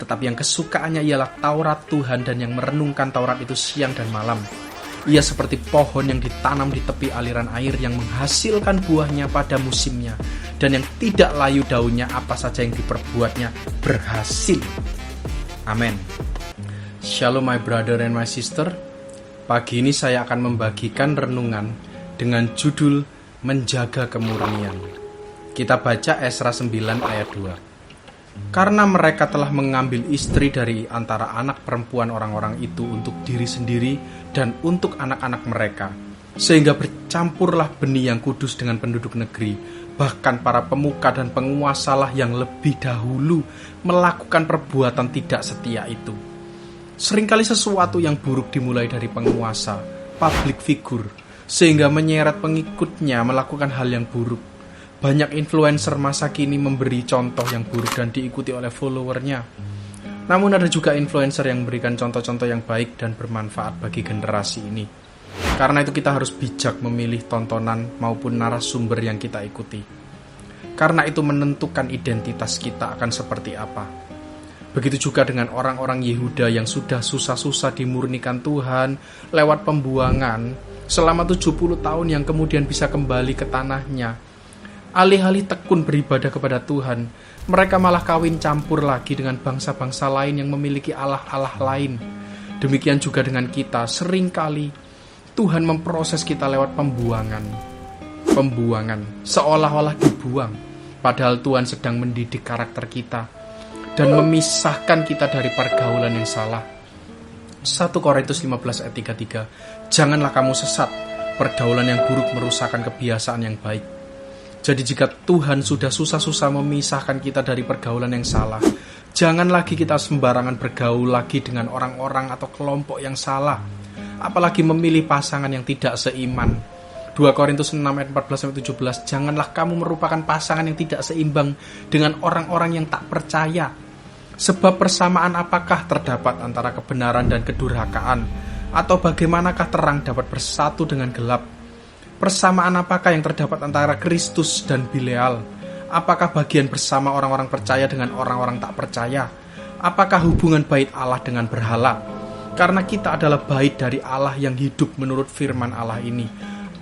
tetapi yang kesukaannya ialah Taurat Tuhan dan yang merenungkan Taurat itu siang dan malam. Ia seperti pohon yang ditanam di tepi aliran air yang menghasilkan buahnya pada musimnya dan yang tidak layu daunnya, apa saja yang diperbuatnya berhasil. Amin. Shalom my brother and my sister. Pagi ini saya akan membagikan renungan dengan judul Menjaga Kemurnian. Kita baca Esra 9 ayat 2. Karena mereka telah mengambil istri dari antara anak perempuan orang-orang itu untuk diri sendiri dan untuk anak-anak mereka, sehingga bercampurlah benih yang kudus dengan penduduk negeri. Bahkan para pemuka dan penguasalah yang lebih dahulu melakukan perbuatan tidak setia itu. Seringkali sesuatu yang buruk dimulai dari penguasa, public figure, sehingga menyeret pengikutnya melakukan hal yang buruk. Banyak influencer masa kini memberi contoh yang buruk dan diikuti oleh followernya. Namun ada juga influencer yang memberikan contoh-contoh yang baik dan bermanfaat bagi generasi ini. Karena itu kita harus bijak memilih tontonan maupun narasumber yang kita ikuti. Karena itu menentukan identitas kita akan seperti apa. Begitu juga dengan orang-orang Yehuda yang sudah susah-susah dimurnikan Tuhan lewat pembuangan selama 70 tahun yang kemudian bisa kembali ke tanahnya. Alih-alih tekun beribadah kepada Tuhan, mereka malah kawin campur lagi dengan bangsa-bangsa lain yang memiliki allah-allah lain. Demikian juga dengan kita, seringkali Tuhan memproses kita lewat pembuangan, seolah-olah dibuang, padahal Tuhan sedang mendidik karakter kita dan memisahkan kita dari pergaulan yang salah. 1 Korintus 15 ayat 33, janganlah kamu sesat, pergaulan yang buruk merusakkan kebiasaan yang baik. Jadi jika Tuhan sudah susah-susah memisahkan kita dari pergaulan yang salah, jangan lagi kita sembarangan bergaul lagi dengan orang-orang atau kelompok yang salah. Apalagi memilih pasangan yang tidak seiman. 2 Korintus 6 ayat 14-17, janganlah kamu merupakan pasangan yang tidak seimbang dengan orang-orang yang tak percaya. Sebab persamaan apakah terdapat antara kebenaran dan kedurhakaan? Atau bagaimanakah terang dapat bersatu dengan gelap? Persamaan apakah yang terdapat antara Kristus dan Bileal? Apakah bagian bersama orang-orang percaya dengan orang-orang tak percaya? Apakah hubungan bait Allah dengan berhala? Karena kita adalah bait dari Allah yang hidup menurut firman Allah ini.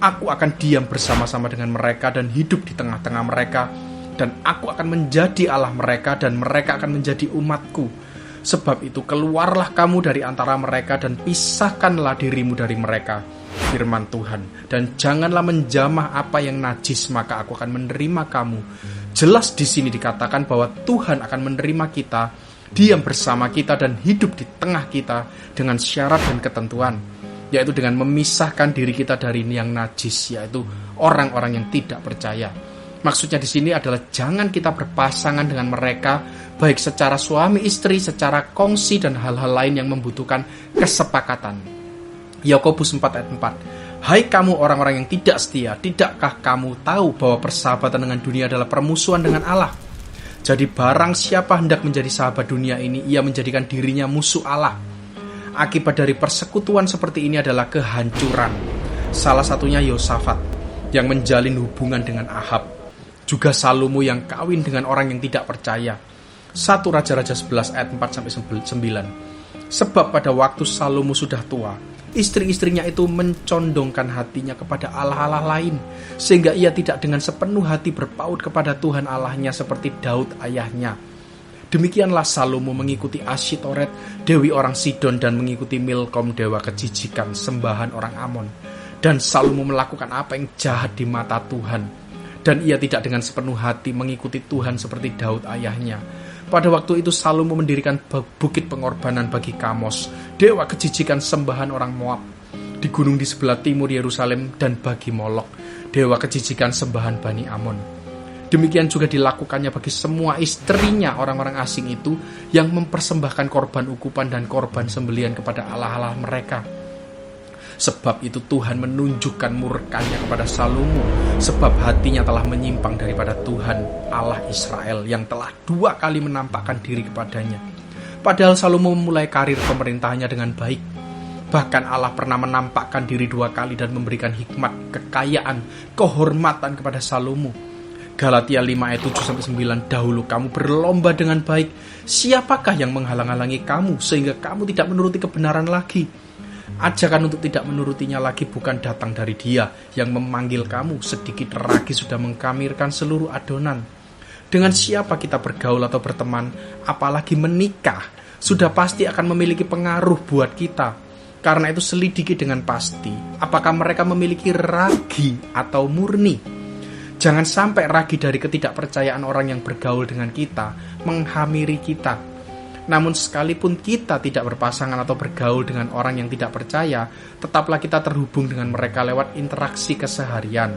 Aku akan diam bersama-sama dengan mereka dan hidup di tengah-tengah mereka. Dan aku akan menjadi Allah mereka dan mereka akan menjadi umatku. Sebab itu keluarlah kamu dari antara mereka dan pisahkanlah dirimu dari mereka, firman Tuhan. Dan janganlah menjamah apa yang najis, maka aku akan menerima kamu. Jelas di sini dikatakan bahwa Tuhan akan menerima kita, diam bersama kita dan hidup di tengah kita dengan syarat dan ketentuan, yaitu dengan memisahkan diri kita dari yang najis, yaitu orang-orang yang tidak percaya. Maksudnya di sini adalah jangan kita berpasangan dengan mereka, baik secara suami istri, secara kongsi dan hal-hal lain yang membutuhkan kesepakatan. Yakobus 4 ayat 4. Hai kamu orang-orang yang tidak setia, tidakkah kamu tahu bahwa persahabatan dengan dunia adalah permusuhan dengan Allah? Jadi barang siapa hendak menjadi sahabat dunia ini, ia menjadikan dirinya musuh Allah. Akibat dari persekutuan seperti ini adalah kehancuran. Salah satunya Yosafat yang menjalin hubungan dengan Ahab. Juga Salomo yang kawin dengan orang yang tidak percaya. 1 Raja-Raja 11 ayat 4-9. Sebab pada waktu Salomo sudah tua, istri-istrinya itu mencondongkan hatinya kepada allah-allah lain, sehingga ia tidak dengan sepenuh hati berpaut kepada Tuhan Allahnya seperti Daud ayahnya. Demikianlah Salomo mengikuti Asyitoret, dewi orang Sidon, dan mengikuti Milkom, dewa kejijikan, sembahan orang Amon. Dan Salomo melakukan apa yang jahat di mata Tuhan. Dan ia tidak dengan sepenuh hati mengikuti Tuhan seperti Daud ayahnya. Pada waktu itu Salomo mendirikan bukit pengorbanan bagi Kamos, dewa kejijikan sembahan orang Moab, di gunung di sebelah timur Yerusalem, dan bagi Molok, dewa kejijikan sembahan Bani Amon. Demikian juga dilakukannya bagi semua istrinya orang-orang asing itu yang mempersembahkan korban ukupan dan korban sembelian kepada allah-allah mereka. Sebab itu Tuhan menunjukkan murkanya kepada Salomo, sebab hatinya telah menyimpang daripada Tuhan Allah Israel yang telah 2 kali menampakkan diri kepadanya. Padahal Salomo memulai karir pemerintahannya dengan baik. Bahkan Allah pernah menampakkan diri 2 kali dan memberikan hikmat, kekayaan, kehormatan kepada Salomo. Galatia 5 ayat 7-9, dahulu kamu berlomba dengan baik. Siapakah yang menghalang-halangi kamu sehingga kamu tidak menuruti kebenaran lagi? Ajakan untuk tidak menurutinya lagi bukan datang dari Dia yang memanggil kamu. Sedikit ragi sudah mengkamirkan seluruh adonan. Dengan siapa kita bergaul atau berteman, apalagi menikah, sudah pasti akan memiliki pengaruh buat kita. Karena itu selidiki dengan pasti, apakah mereka memiliki ragi atau murni. Jangan sampai ragi dari ketidakpercayaan orang yang bergaul dengan kita menghamiri kita. Namun sekalipun kita tidak berpasangan atau bergaul dengan orang yang tidak percaya, tetaplah kita terhubung dengan mereka lewat interaksi keseharian.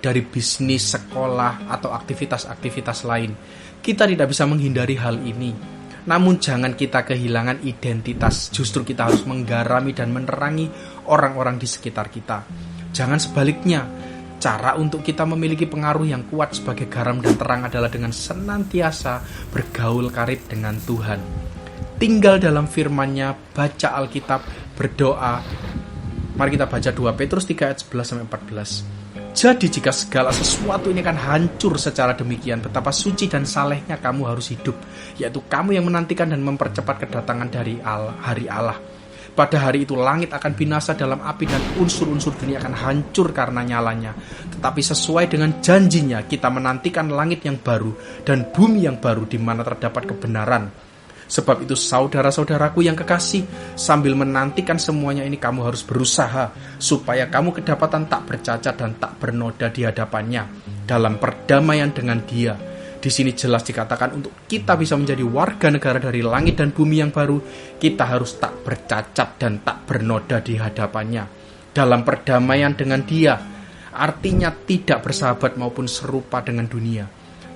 Dari bisnis, sekolah, atau aktivitas-aktivitas lain. Kita tidak bisa menghindari hal ini. Namun jangan kita kehilangan identitas, justru kita harus menggarami dan menerangi orang-orang di sekitar kita. Jangan sebaliknya. Cara untuk kita memiliki pengaruh yang kuat sebagai garam dan terang adalah dengan senantiasa bergaul karib dengan Tuhan. Tinggal dalam firman-Nya, baca Alkitab, berdoa. Mari kita baca 2 Petrus 3 ayat 11-14. Jadi jika segala sesuatu ini akan hancur secara demikian, betapa suci dan salehnya kamu harus hidup, yaitu kamu yang menantikan dan mempercepat kedatangan dari hari Allah. Pada hari itu langit akan binasa dalam api dan unsur-unsur dunia akan hancur karena nyalanya. Tetapi sesuai dengan janjinya kita menantikan langit yang baru dan bumi yang baru di mana terdapat kebenaran. Sebab itu saudara-saudaraku yang kekasih, sambil menantikan semuanya ini kamu harus berusaha supaya kamu kedapatan tak bercacat dan tak bernoda di hadapannya dalam perdamaian dengan Dia. Di sini jelas dikatakan untuk kita bisa menjadi warga negara dari langit dan bumi yang baru, kita harus tak bercacat dan tak bernoda di hadapannya. Dalam perdamaian dengan Dia, artinya tidak bersahabat maupun serupa dengan dunia.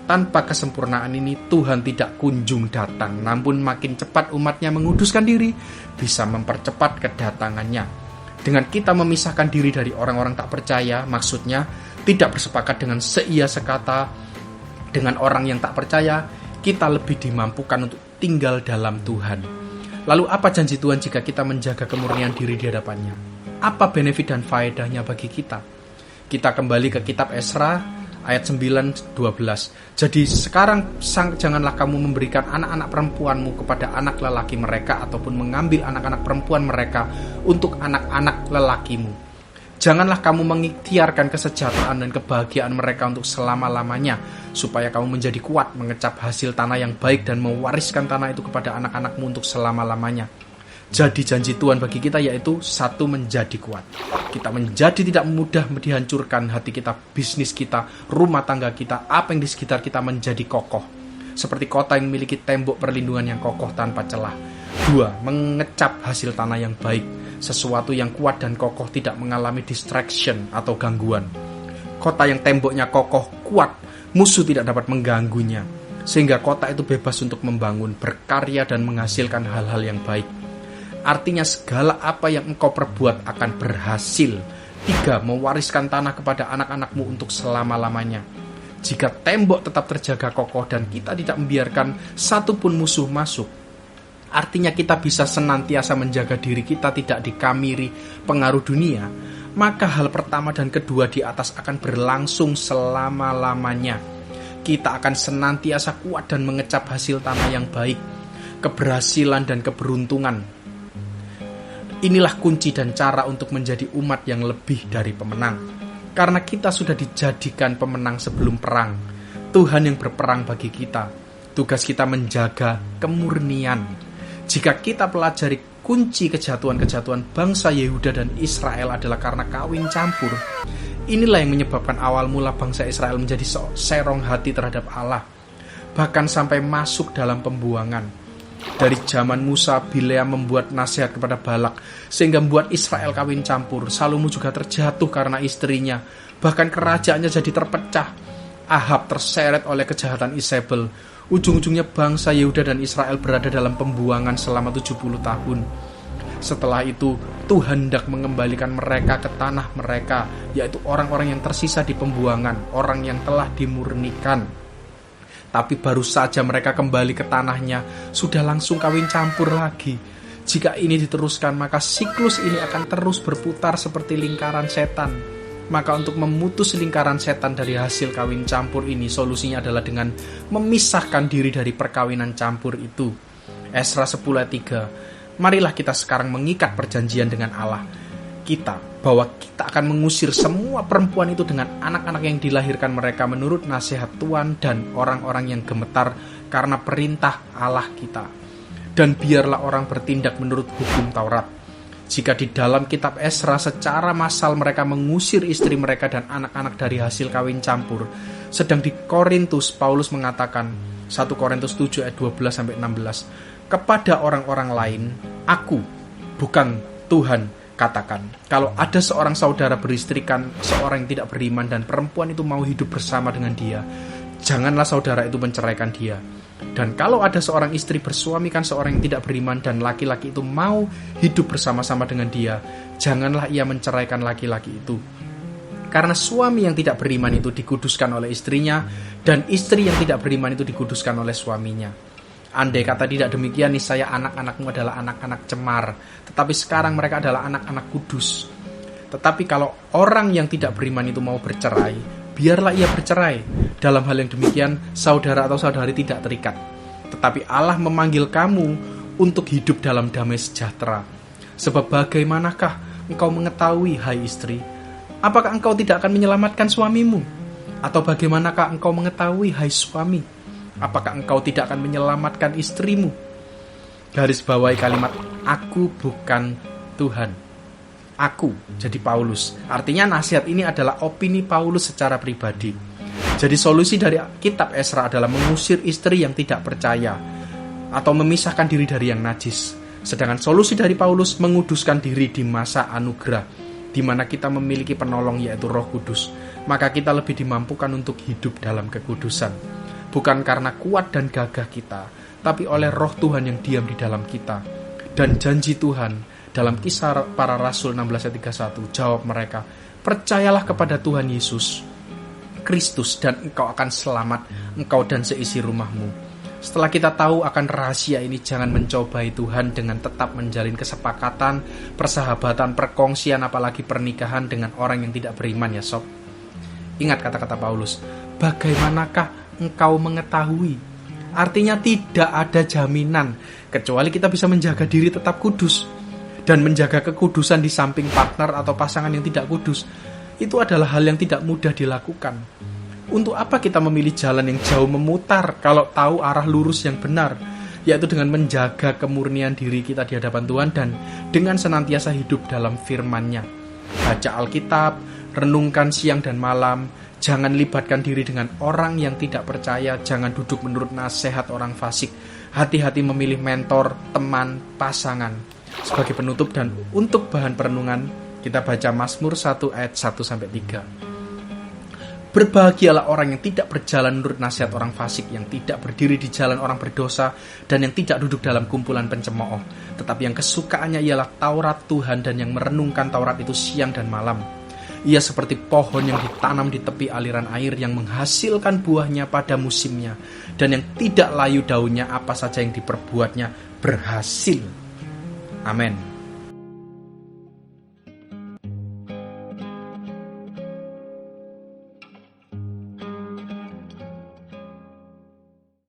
Tanpa kesempurnaan ini, Tuhan tidak kunjung datang, namun makin cepat umatnya menguduskan diri, bisa mempercepat kedatangannya. Dengan kita memisahkan diri dari orang-orang tak percaya, maksudnya tidak bersepakat dengan seia sekata, dengan orang yang tak percaya, kita lebih dimampukan untuk tinggal dalam Tuhan. Lalu apa janji Tuhan jika kita menjaga kemurnian diri di hadapannya? Apa benefit dan faedahnya bagi kita? Kita kembali ke kitab Esra ayat 9-12. Jadi sekarang janganlah kamu memberikan anak-anak perempuanmu kepada anak lelaki mereka ataupun mengambil anak-anak perempuan mereka untuk anak-anak lelakimu. Janganlah kamu mengikhtiarkan kesejahteraan dan kebahagiaan mereka untuk selama-lamanya, supaya kamu menjadi kuat mengecap hasil tanah yang baik dan mewariskan tanah itu kepada anak-anakmu untuk selama-lamanya. Jadi janji Tuhan bagi kita yaitu satu, menjadi kuat. Kita menjadi tidak mudah dihancurkan, hati kita, bisnis kita, rumah tangga kita, apa yang di sekitar kita menjadi kokoh. Seperti kota yang memiliki tembok perlindungan yang kokoh tanpa celah. 2. Mengecap hasil tanah yang baik. Sesuatu yang kuat dan kokoh tidak mengalami distraction atau gangguan. Kota yang temboknya kokoh, kuat, musuh tidak dapat mengganggunya. Sehingga kota itu bebas untuk membangun, berkarya dan menghasilkan hal-hal yang baik. Artinya segala apa yang engkau perbuat akan berhasil. 3. Mewariskan tanah kepada anak-anakmu untuk selama-lamanya. Jika tembok tetap terjaga kokoh dan kita tidak membiarkan satupun musuh masuk, artinya kita bisa senantiasa menjaga diri kita tidak dikamiri pengaruh dunia, maka hal pertama dan kedua di atas akan berlangsung selama-lamanya. Kita akan senantiasa kuat dan mengecap hasil tanah yang baik, keberhasilan dan keberuntungan. Inilah kunci dan cara untuk menjadi umat yang lebih dari pemenang. Karena kita sudah dijadikan pemenang sebelum perang. Tuhan yang berperang bagi kita. Tugas kita menjaga kemurnian. Jika kita pelajari kunci kejatuhan-kejatuhan bangsa Yehuda dan Israel adalah karena kawin campur, inilah yang menyebabkan awal mula bangsa Israel menjadi serong hati terhadap Allah, bahkan sampai masuk dalam pembuangan. Dari zaman Musa, Bileam membuat nasihat kepada Balak sehingga membuat Israel kawin campur. Salomo juga terjatuh karena istrinya, bahkan kerajaannya jadi terpecah. Ahab terseret oleh kejahatan Isabel. Ujung-ujungnya bangsa Yehuda dan Israel berada dalam pembuangan selama 70 tahun. Setelah itu, Tuhan hendak mengembalikan mereka ke tanah mereka, yaitu orang-orang yang tersisa di pembuangan, orang yang telah dimurnikan. Tapi baru saja mereka kembali ke tanahnya, sudah langsung kawin campur lagi. Jika ini diteruskan, maka siklus ini akan terus berputar seperti lingkaran setan. Maka untuk memutus lingkaran setan dari hasil kawin campur ini, solusinya adalah dengan memisahkan diri dari perkawinan campur itu. Esra 10 ayat 3. Marilah kita sekarang mengikat perjanjian dengan Allah kita, bahwa kita akan mengusir semua perempuan itu dengan anak-anak yang dilahirkan mereka menurut nasihat Tuhan dan orang-orang yang gemetar karena perintah Allah kita. Dan biarlah orang bertindak menurut hukum Taurat. Jika di dalam kitab Esra secara massal mereka mengusir istri mereka dan anak-anak dari hasil kawin campur, sedang di Korintus Paulus mengatakan 1 Korintus 7 ayat 12-16, kepada orang-orang lain aku, bukan Tuhan, katakan, kalau ada seorang saudara beristrikan seorang yang tidak beriman dan perempuan itu mau hidup bersama dengan dia, janganlah saudara itu menceraikan dia. Dan kalau ada seorang istri bersuamikan seorang yang tidak beriman dan laki-laki itu mau hidup bersama-sama dengan dia, janganlah ia menceraikan laki-laki itu. Karena suami yang tidak beriman itu dikuduskan oleh istrinya, dan istri yang tidak beriman itu dikuduskan oleh suaminya. Andai kata tidak demikian, niscaya anak-anakmu adalah anak-anak cemar, tetapi sekarang mereka adalah anak-anak kudus. Tetapi kalau orang yang tidak beriman itu mau bercerai, biarlah ia bercerai. Dalam hal yang demikian, saudara atau saudari tidak terikat. Tetapi Allah memanggil kamu untuk hidup dalam damai sejahtera. Sebab bagaimanakah engkau mengetahui, hai istri, apakah engkau tidak akan menyelamatkan suamimu? Atau bagaimanakah engkau mengetahui, hai suami, apakah engkau tidak akan menyelamatkan istrimu? Garis bawahi kalimat, aku bukan Tuhan. Aku, jadi Paulus. Artinya nasihat ini adalah opini Paulus secara pribadi. Jadi solusi dari kitab Esra adalah mengusir istri yang tidak percaya atau memisahkan diri dari yang najis. Sedangkan solusi dari Paulus menguduskan diri di masa anugerah, di mana kita memiliki penolong yaitu Roh Kudus. Maka kita lebih dimampukan untuk hidup dalam kekudusan. Bukan karena kuat dan gagah kita, tapi oleh Roh Tuhan yang diam di dalam kita. Dan janji Tuhan dalam Kisah Para Rasul 16 ayat 31, jawab mereka, percayalah kepada Tuhan Yesus Kristus dan engkau akan selamat, engkau dan seisi rumahmu. Setelah kita tahu akan rahasia ini, jangan mencobai Tuhan dengan tetap menjalin kesepakatan, persahabatan, perkongsian, apalagi pernikahan dengan orang yang tidak beriman ya sob. Ingat kata-kata Paulus, bagaimanakah engkau mengetahui? Artinya tidak ada jaminan, kecuali kita bisa menjaga diri tetap kudus. Dan menjaga kekudusan di samping partner atau pasangan yang tidak kudus, itu adalah hal yang tidak mudah dilakukan. Untuk apa kita memilih jalan yang jauh memutar kalau tahu arah lurus yang benar, yaitu dengan menjaga kemurnian diri kita di hadapan Tuhan dan dengan senantiasa hidup dalam firman-Nya. Baca Alkitab, renungkan siang dan malam, jangan libatkan diri dengan orang yang tidak percaya, jangan duduk menurut nasihat orang fasik. Hati-hati memilih mentor, teman, pasangan. Sebagai penutup dan untuk bahan perenungan, kita baca Mazmur 1 ayat 1-3. Berbahagialah orang yang tidak berjalan menurut nasihat orang fasik, yang tidak berdiri di jalan orang berdosa, dan yang tidak duduk dalam kumpulan pencemooh. Tetapi yang kesukaannya ialah Taurat Tuhan, dan yang merenungkan Taurat itu siang dan malam. Ia seperti pohon yang ditanam di tepi aliran air, yang menghasilkan buahnya pada musimnya, dan yang tidak layu daunnya, apa saja yang diperbuatnya berhasil. Amin.